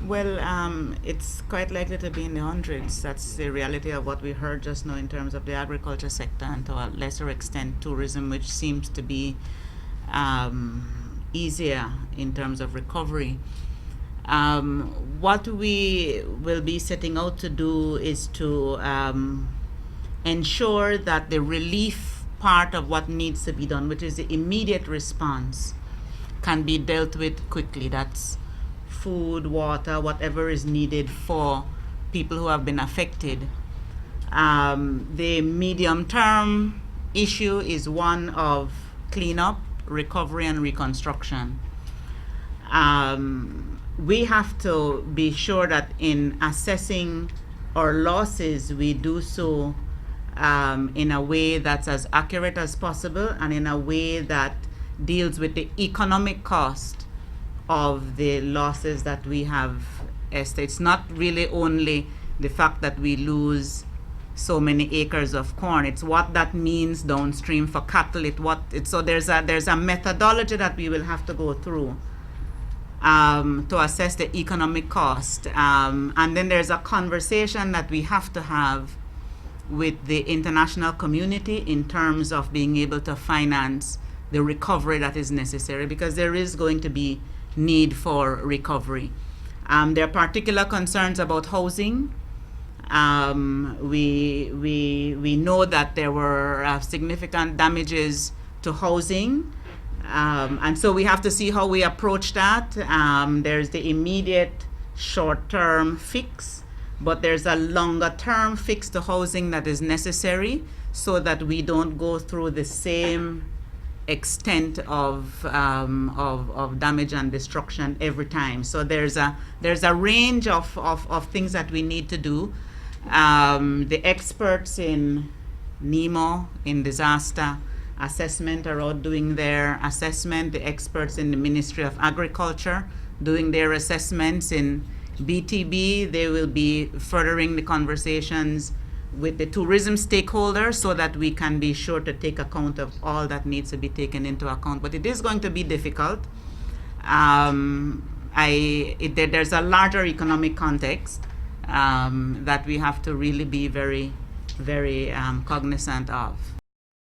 Well, it's quite likely to be in the hundreds. That's the reality of what we heard just now in terms of the agriculture sector and to a lesser extent tourism, which seems to be easier in terms of recovery. What we will be setting out to do is to ensure that the relief part of what needs to be done, which is the immediate response, can be dealt with quickly. That's food, water, whatever is needed for people who have been affected. The medium term issue is one of cleanup, recovery, and reconstruction. We have to be sure that in assessing our losses, we do so in a way that's as accurate as possible and in a way that deals with the economic cost of the losses that we have. It's not really only the fact that we lose so many acres of corn. It's what that means downstream for cattle. So there's a methodology that we will have to go through to assess the economic cost. And then there's a conversation that we have to have with the international community in terms of being able to finance the recovery that is necessary, because there is going to be need for recovery. There are particular concerns about housing. We know that there were significant damages to housing, and so we have to see how we approach that. There's the immediate short-term fix, but there's a longer-term fix to housing that is necessary so that we don't go through the same extent of damage and destruction every time. So there's a range of things that we need to do. The experts in NEMO, in disaster assessment, are out doing their assessment. The experts in the Ministry of Agriculture doing their assessments. In BTB, they will be furthering the conversations with the tourism stakeholders so that we can be sure to take account of all that needs to be taken into account. But it is going to be difficult. There's a larger economic context that we have to really be very, very cognizant of.